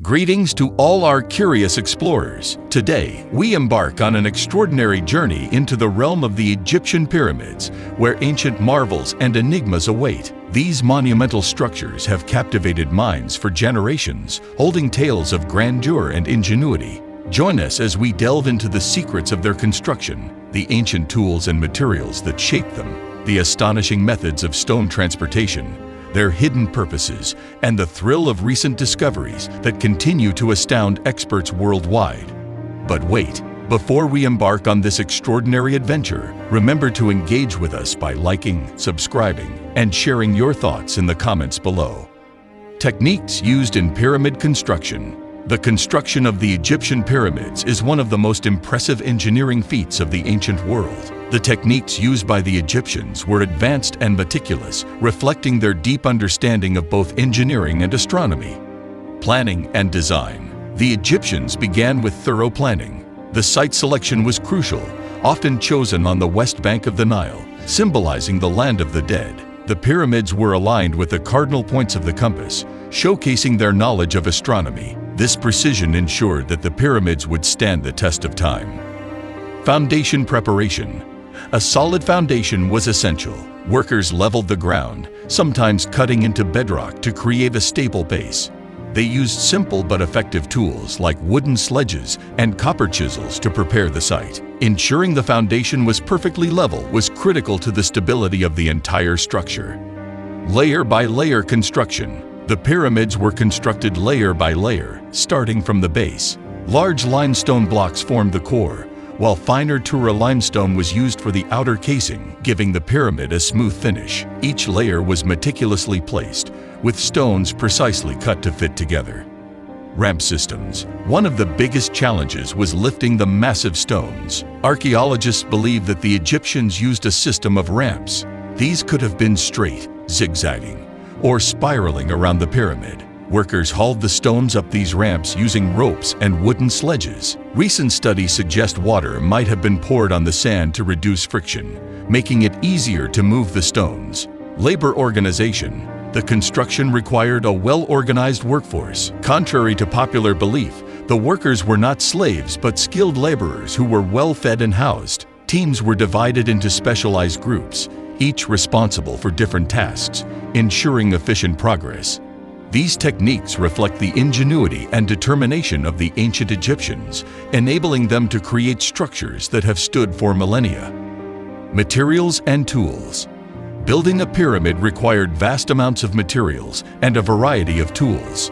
Greetings to all our curious explorers. Today, we embark on an extraordinary journey into the realm of the Egyptian pyramids, where ancient marvels and enigmas await. These monumental structures have captivated minds for generations, holding tales of grandeur and ingenuity. Join us as we delve into the secrets of their construction, the ancient tools and materials that shaped them, the astonishing methods of stone transportation, their hidden purposes, and the thrill of recent discoveries that continue to astound experts worldwide. But wait, before we embark on this extraordinary adventure, remember to engage with us by liking, subscribing, and sharing your thoughts in the comments below. Techniques used in pyramid construction. The construction of the Egyptian pyramids is one of the most impressive engineering feats of the ancient world. The techniques used by the Egyptians were advanced and meticulous, reflecting their deep understanding of both engineering and astronomy. Planning and design. The Egyptians began with thorough planning. The site selection was crucial, often chosen on the west bank of the Nile, symbolizing the land of the dead. The pyramids were aligned with the cardinal points of the compass, showcasing their knowledge of astronomy. This precision ensured that the pyramids would stand the test of time. Foundation preparation. A solid foundation was essential. Workers leveled the ground, sometimes cutting into bedrock to create a stable base. They used simple but effective tools like wooden sledges and copper chisels to prepare the site. Ensuring the foundation was perfectly level was critical to the stability of the entire structure. Layer by layer construction. The pyramids were constructed layer by layer, starting from the base. Large limestone blocks formed the core, while finer Tura limestone was used for the outer casing, giving the pyramid a smooth finish. Each layer was meticulously placed, with stones precisely cut to fit together. Ramp systems. One of the biggest challenges was lifting the massive stones. Archaeologists believe that the Egyptians used a system of ramps. These could have been straight, zigzagging, or spiraling around the pyramid. Workers hauled the stones up these ramps using ropes and wooden sledges. Recent studies suggest water might have been poured on the sand to reduce friction, making it easier to move the stones. Labor organization. The construction required a well-organized workforce. Contrary to popular belief, the workers were not slaves but skilled laborers who were well-fed and housed. Teams were divided into specialized groups, each responsible for different tasks, ensuring efficient progress. These techniques reflect the ingenuity and determination of the ancient Egyptians, enabling them to create structures that have stood for millennia. Materials and tools. Building a pyramid required vast amounts of materials and a variety of tools.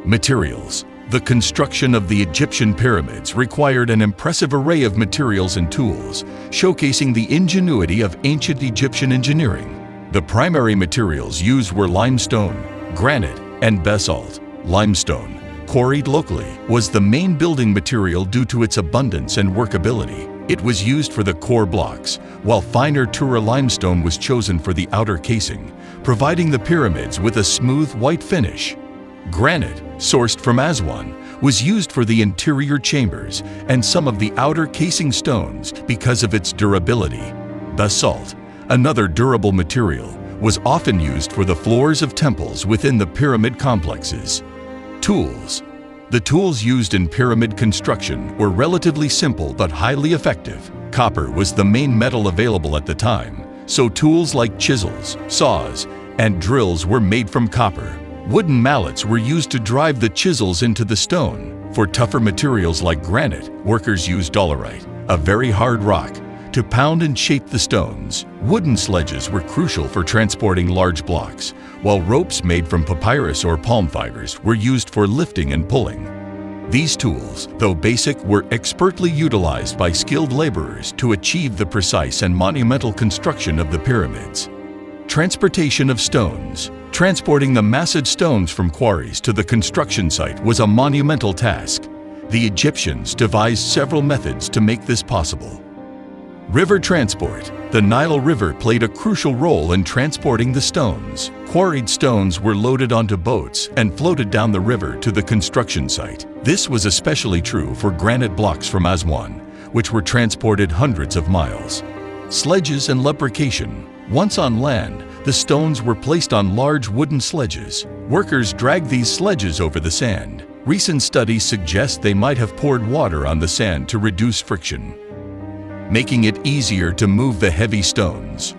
Materials. The construction of the Egyptian pyramids required an impressive array of materials and tools, showcasing the ingenuity of ancient Egyptian engineering. The primary materials used were limestone, granite, and basalt. Limestone, quarried locally, was the main building material due to its abundance and workability. It was used for the core blocks, while finer Tura limestone was chosen for the outer casing, providing the pyramids with a smooth white finish. Granite, sourced from Aswan, was used for the interior chambers and some of the outer casing stones because of its durability. Basalt, another durable material, was often used for the floors of temples within the pyramid complexes. Tools. The tools used in pyramid construction were relatively simple but highly effective. Copper was the main metal available at the time, so tools like chisels, saws, and drills were made from copper. Wooden mallets were used to drive the chisels into the stone. For tougher materials like granite, workers used dolerite, a very hard rock, to pound and shape the stones. Wooden sledges were crucial for transporting large blocks, while ropes made from papyrus or palm fibers were used for lifting and pulling. These tools, though basic, were expertly utilized by skilled laborers to achieve the precise and monumental construction of the pyramids. Transportation of stones. Transporting the massive stones from quarries to the construction site was a monumental task. The Egyptians devised several methods to make this possible. River transport. The Nile River played a crucial role in transporting the stones. Quarried stones were loaded onto boats and floated down the river to the construction site. This was especially true for granite blocks from Aswan, which were transported hundreds of miles. Sledges and lubrication. Once on land, the stones were placed on large wooden sledges. Workers dragged these sledges over the sand. Recent studies suggest they might have poured water on the sand to reduce friction, making it easier to move the heavy stones.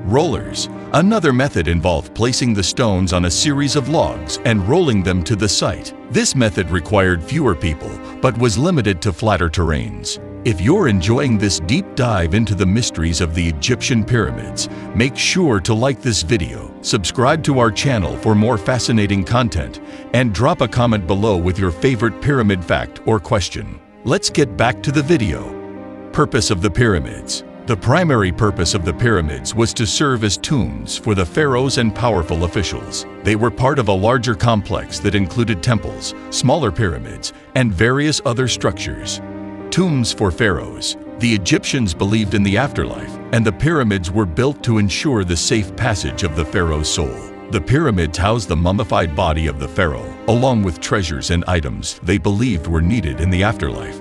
Rollers. Another method involved placing the stones on a series of logs and rolling them to the site. This method required fewer people, but was limited to flatter terrains. If you're enjoying this deep dive into the mysteries of the Egyptian pyramids, make sure to like this video, subscribe to our channel for more fascinating content, and drop a comment below with your favorite pyramid fact or question. Let's get back to the video. Purpose of the pyramids. The primary purpose of the pyramids was to serve as tombs for the pharaohs and powerful officials. They were part of a larger complex that included temples, smaller pyramids, and various other structures. Tombs for pharaohs. The Egyptians believed in the afterlife, and the pyramids were built to ensure the safe passage of the pharaoh's soul. The pyramids housed the mummified body of the pharaoh, along with treasures and items they believed were needed in the afterlife.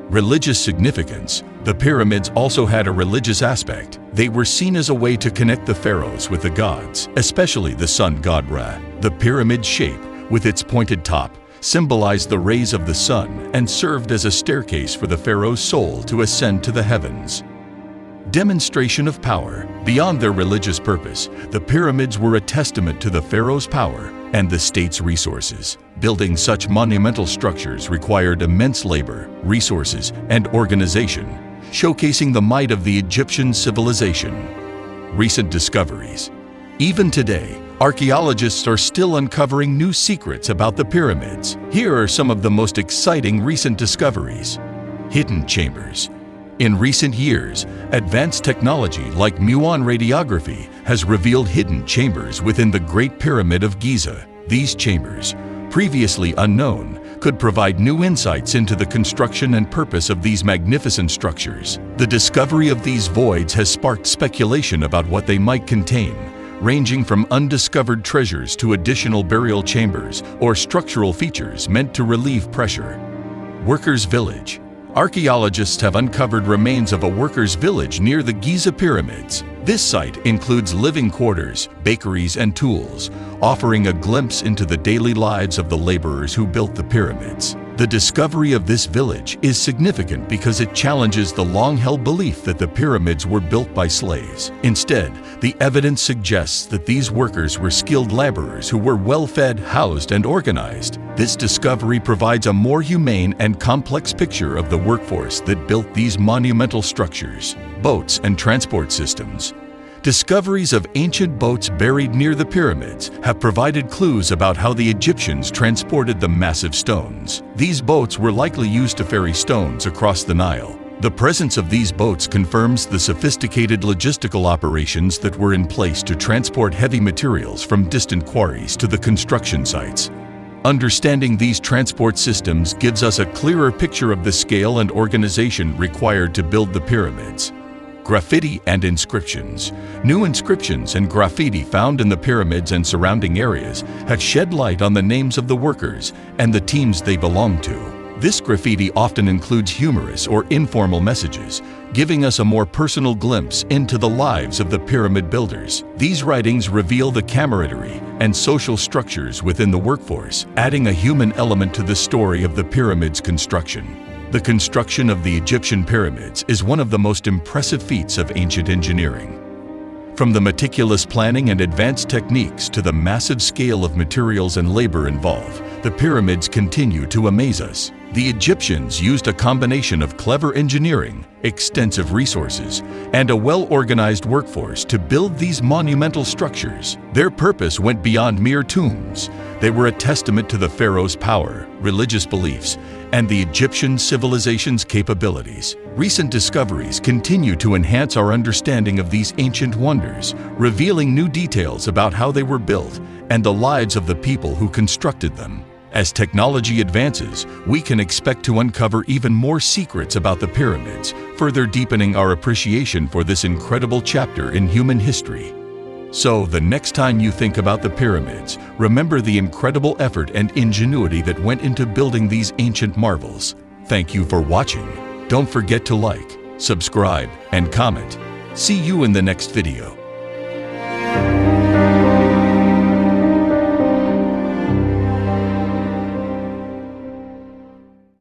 Religious significance. The pyramids also had a religious aspect. They were seen as a way to connect the pharaohs with the gods, especially the sun god Ra. The pyramid shape, with its pointed top, symbolized the rays of the sun and served as a staircase for the pharaoh's soul to ascend to the heavens. Demonstration of power. Beyond their religious purpose, the pyramids were a testament to the pharaoh's power and the state's resources. Building such monumental structures required immense labor, resources, and organization, showcasing the might of the Egyptian civilization. Recent discoveries. Even today, archaeologists are still uncovering new secrets about the pyramids. Here are some of the most exciting recent discoveries. Hidden chambers. In recent years, advanced technology like muon radiography has revealed hidden chambers within the Great Pyramid of Giza. These chambers, previously unknown, could provide new insights into the construction and purpose of these magnificent structures. The discovery of these voids has sparked speculation about what they might contain, ranging from undiscovered treasures to additional burial chambers or structural features meant to relieve pressure. Workers' village. Archaeologists have uncovered remains of a workers' village near the Giza pyramids. This site includes living quarters, bakeries, and tools, offering a glimpse into the daily lives of the laborers who built the pyramids. The discovery of this village is significant because it challenges the long-held belief that the pyramids were built by slaves. Instead, the evidence suggests that these workers were skilled laborers who were well-fed, housed, and organized. This discovery provides a more humane and complex picture of the workforce that built these monumental structures. Boats and transport systems. Discoveries of ancient boats buried near the pyramids have provided clues about how the Egyptians transported the massive stones. These boats were likely used to ferry stones across the Nile. The presence of these boats confirms the sophisticated logistical operations that were in place to transport heavy materials from distant quarries to the construction sites. Understanding these transport systems gives us a clearer picture of the scale and organization required to build the pyramids. Graffiti and inscriptions. New inscriptions and graffiti found in the pyramids and surrounding areas have shed light on the names of the workers and the teams they belong to. This graffiti often includes humorous or informal messages, giving us a more personal glimpse into the lives of the pyramid builders. These writings reveal the camaraderie and social structures within the workforce, adding a human element to the story of the pyramid's construction. The construction of the Egyptian pyramids is one of the most impressive feats of ancient engineering. From the meticulous planning and advanced techniques to the massive scale of materials and labor involved, the pyramids continue to amaze us. The Egyptians used a combination of clever engineering, extensive resources, and a well-organized workforce to build these monumental structures. Their purpose went beyond mere tombs. They were a testament to the pharaoh's power, religious beliefs, and the Egyptian civilization's capabilities. Recent discoveries continue to enhance our understanding of these ancient wonders, revealing new details about how they were built and the lives of the people who constructed them. As technology advances, we can expect to uncover even more secrets about the pyramids, further deepening our appreciation for this incredible chapter in human history. So, the next time you think about the pyramids, remember the incredible effort and ingenuity that went into building these ancient marvels. Thank you for watching. Don't forget to like, subscribe, and comment. See you in the next video.